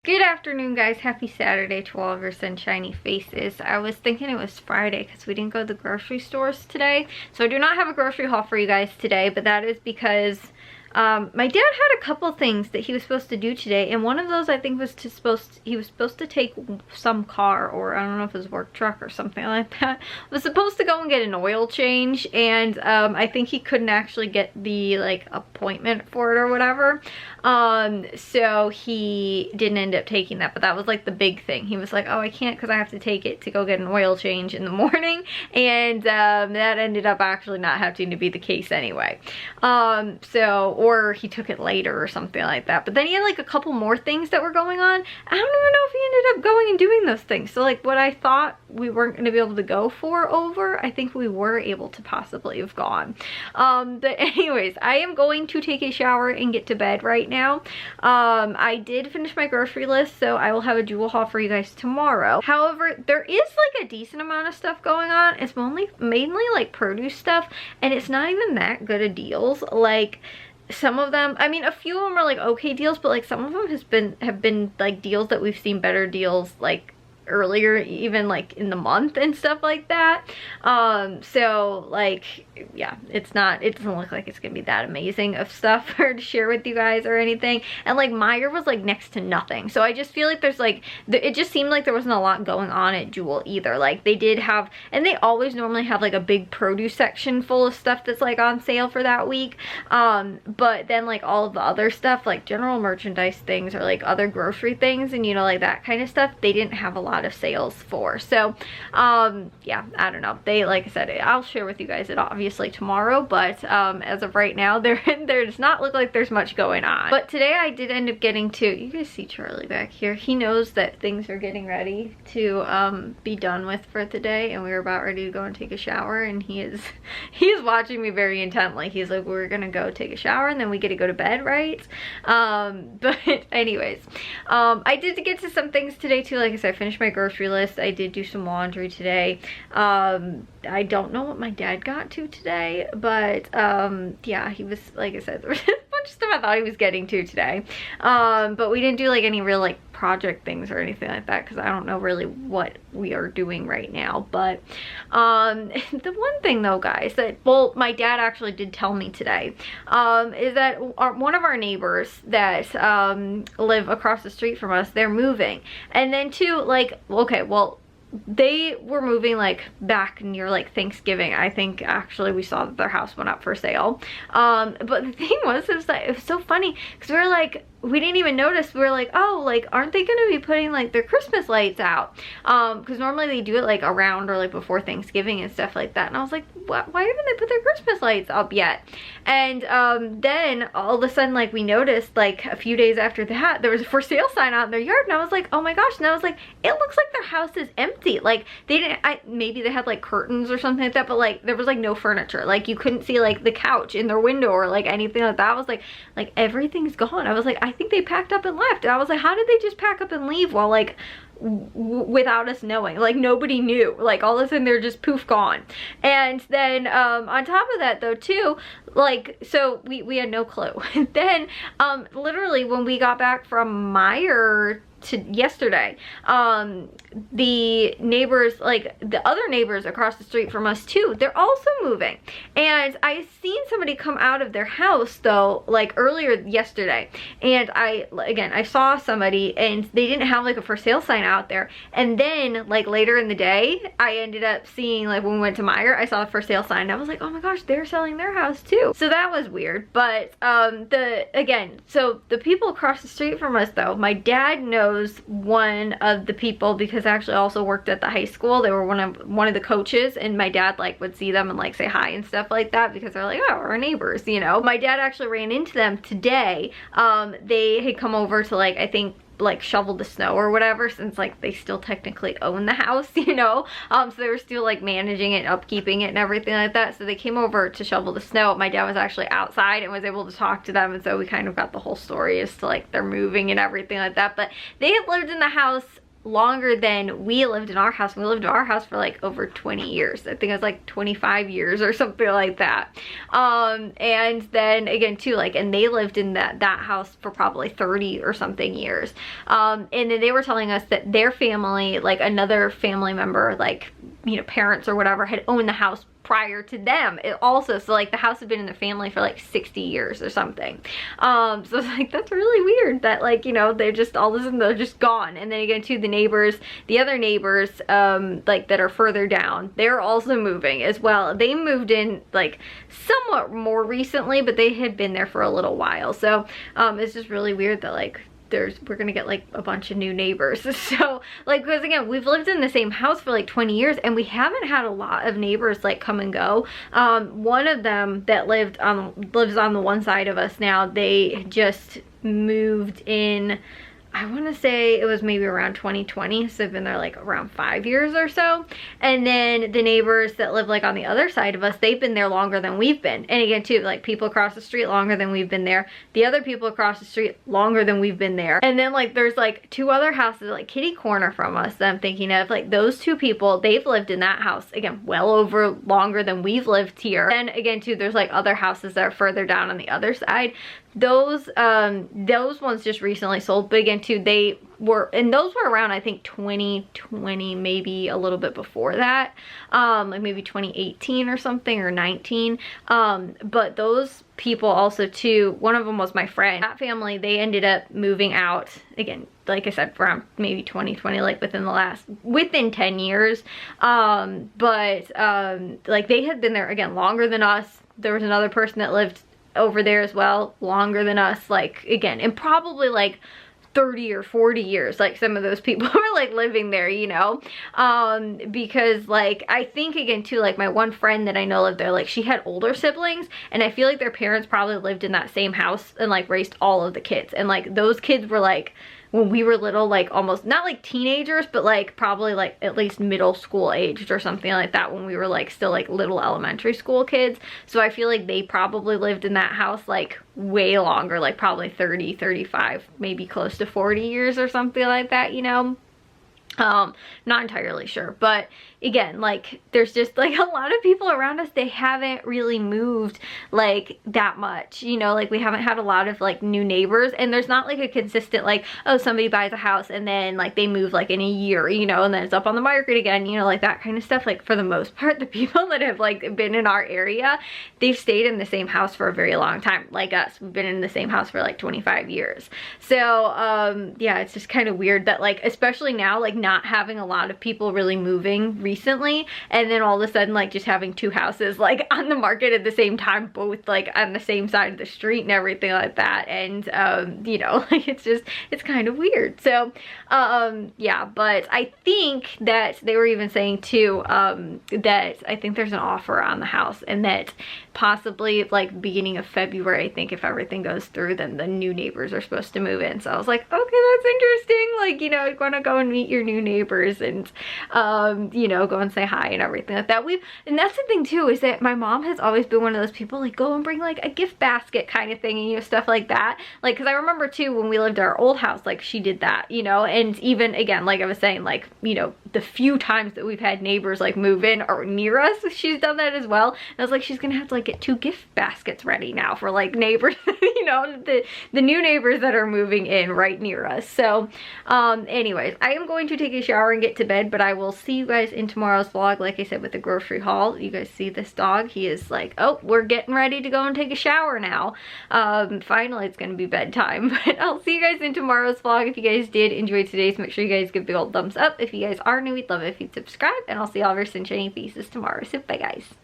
Good afternoon, guys. Happy Saturday to all of your sunshiny faces. I was thinking it was Friday because we didn't go to the grocery stores today. So I do not have a grocery haul for you guys today, but that is because my dad had a couple things that he was supposed to do today, and one of those I think was he was supposed to take some car, or I don't know if it was work truck or something like that. Was supposed to go and get an oil change, and I think he couldn't actually get the appointment for it or whatever. So he didn't end up taking that, but that was like the big thing. He was like, oh, I can't because I have to take it to go get an oil change in the morning, and that ended up actually not having to be the case anyway. Or he took it later or something like that. But then he had like a couple more things that were going on. I don't even know if he ended up going and doing those things. So like what I thought we weren't going to be able to go for over, I think we were able to possibly have gone. But anyways, I am going to take a shower and get to bed right now. I did finish my grocery list, so I will have a jewel haul for you guys tomorrow. However, there is like a decent amount of stuff going on. It's mainly like produce stuff, and it's not even that good of deals. Like, some of them, I mean, a few of them are like okay deals, but like some of them have been like deals that we've seen better deals like earlier, even like in the month and stuff like that. So like, yeah, it doesn't look like it's gonna be that amazing of stuff to share with you guys or anything. And like Meijer was like next to nothing, so I just feel like there's like it just seemed like there wasn't a lot going on at Jewel either. Like they did have, and they always normally have like a big produce section full of stuff that's like on sale for that week, but then like all of the other stuff, like general merchandise things or like other grocery things and like that kind of stuff, they didn't have a lot of sales for. So yeah, I don't know, they, like I said, I'll share with you guys it obviously tomorrow, but as of right now there does not look like there's much going on. But today I did end up getting to, you guys see Charlie back here, he knows that things are getting ready to be done with for today, and we were about ready to go and take a shower, and he's watching me very intently. He's like, we're gonna go take a shower and then we get to go to bed, right? But anyways, I did get to some things today too. Like I said, I finished my grocery list. I did do some laundry today. I don't know what my dad got to today, but yeah, he was, like I said, there was a bunch of stuff I thought he was getting to today, but we didn't do like any real like project things or anything like that because I don't know really what we are doing right now. But the one thing though, guys, that, well, my dad actually did tell me today, is that one of our neighbors that live across the street from us, they're moving. And then too, like, okay, well, they were moving like back near like Thanksgiving. I think actually we saw that their house went up for sale. But the thing was, it was so funny because we were like, we didn't even notice. We were like, oh, like, aren't they gonna be putting like their Christmas lights out? Because normally they do it like around or like before Thanksgiving and stuff like that. And I was like, why haven't they put their Christmas lights up yet? And then all of a sudden, like, we noticed like a few days after that, there was a for sale sign out in their yard, and I was like, oh my gosh. And I was like, it looks like their house is empty. Like, they didn't, maybe they had like curtains or something like that, but like there was like no furniture. Like you couldn't see like the couch in their window or like anything like that. I was like everything's gone. I was like, I think they packed up and left. And I was like, how did they just pack up and leave while like without us knowing? Like nobody knew. Like all of a sudden they're just poof gone. And then on top of that though too, like, so we had no clue. Then literally when we got back from Meijer to yesterday, the neighbors, like the other neighbors across the street from us too, they're also moving. And I seen somebody come out of their house though, like earlier yesterday, and I saw somebody and they didn't have like a for sale sign out there. And then like later in the day, I ended up seeing, like when we went to Meijer, I saw the for sale sign and I was like, oh my gosh, they're selling their house too. So that was weird. But so the people across the street from us though, my dad knows one of the people because I actually also worked at the high school. They were one of the coaches, and my dad like would see them and like say hi and stuff like that because they're like, oh, we're neighbors, My dad actually ran into them today. They had come over to like, I think, like shovel the snow or whatever, since like they still technically own the house, so they were still like managing it, upkeeping it and everything like that. So they came over to shovel the snow. My dad was actually outside and was able to talk to them, and so we kind of got the whole story as to like they're moving and everything like that. But they had lived in the house longer than we lived in our house. We lived in our house for like over 20 years. I think it was like 25 years or something like that. And then again too, like, and they lived in that house for probably 30 or something years. And then they were telling us that their family, like another family member, like, you know, parents or whatever, had owned the house prior to them also. So like the house had been in their family for like 60 years or something. So it's like, that's really weird that, like, you know, they're just all of a sudden they're just gone. And then again too, the neighbors, the other neighbors, like that are further down, they're also moving as well. They moved in like somewhat more recently, but they had been there for a little while. So it's just really weird that like we're gonna get like a bunch of new neighbors. So like, because again, we've lived in the same house for like 20 years and we haven't had a lot of neighbors like come and go. One of them that lives on the one side of us now, they just moved in, I want to say it was maybe around 2020, so they've been there like around 5 years or so. And then the neighbors that live like on the other side of us, they've been there longer than we've been. And again too, like people across the street longer than we've been there. The other people across the street longer than we've been there. And then like there's like 2 other houses like kitty corner from us that I'm thinking of. Like those 2 people, they've lived in that house again well over longer than we've lived here. And again too, there's like other houses that are further down on the other side. Those ones just recently sold, but again too, those were around I think 2020, maybe a little bit before that, like maybe 2018 or something, or 19. But those people also too, one of them was my friend. That family, they ended up moving out again, like I said, around maybe 2020, like within 10 years. Like they had been there again longer than us. There was another person that lived over there as well, longer than us, like again, and probably like 30 or 40 years, like some of those people were like living there, you know, because like I think again too, like my one friend that I know lived there, like she had older siblings, and I feel like their parents probably lived in that same house and like raised all of the kids, and like those kids were like, when we were little, like almost not like teenagers, but like probably like at least middle school aged or something like that, when we were like still like little elementary school kids. So I feel like they probably lived in that house like way longer, like probably 30, 35, maybe close to 40 years or something like that, you know. Not entirely sure, but again, like there's just like a lot of people around us, they haven't really moved like that much, you know, like we haven't had a lot of like new neighbors, and there's not like a consistent like, oh, somebody buys a house and then like they move like in a year, you know, and then it's up on the market again, you know, like that kind of stuff. Like for the most part, the people that have like been in our area, they've stayed in the same house for a very long time. Like us, we've been in the same house for like 25 years. So yeah, it's just kind of weird that like, especially now, like not having a lot of people really moving recently, and then all of a sudden like just having 2 houses like on the market at the same time, both like on the same side of the street and everything like that. And you know, like it's kind of weird. So yeah, but I think that they were even saying too, that I think there's an offer on the house, and that possibly like beginning of February, I think if everything goes through, then the new neighbors are supposed to move in. So I was like, okay, that's interesting. Like, you know, you want to go and meet your new neighbors and you know, go and say hi and everything like that. And that's the thing too, is that my mom has always been one of those people, like go and bring like a gift basket kind of thing, and you know, stuff like that. Like, because I remember too, when we lived at our old house, like she did that, you know. And even again, like I was saying, like, you know, the few times that we've had neighbors like move in or near us, she's done that as well. And I was like, she's gonna have to like get 2 gift baskets ready now for like neighbors, you know, the new neighbors that are moving in right near us. So anyways, I am going to take a shower and get to bed, but I will see you guys in tomorrow's vlog, like I said, with the grocery haul. You guys see this dog, he is like, oh, we're getting ready to go and take a shower now. Finally it's gonna be bedtime. But I'll see you guys in tomorrow's vlog. If you guys did enjoy today's, make sure you guys give a big old thumbs up. If you guys are new, we'd love it if you'd subscribe, and I'll see all of your sunshiny faces tomorrow. So bye guys.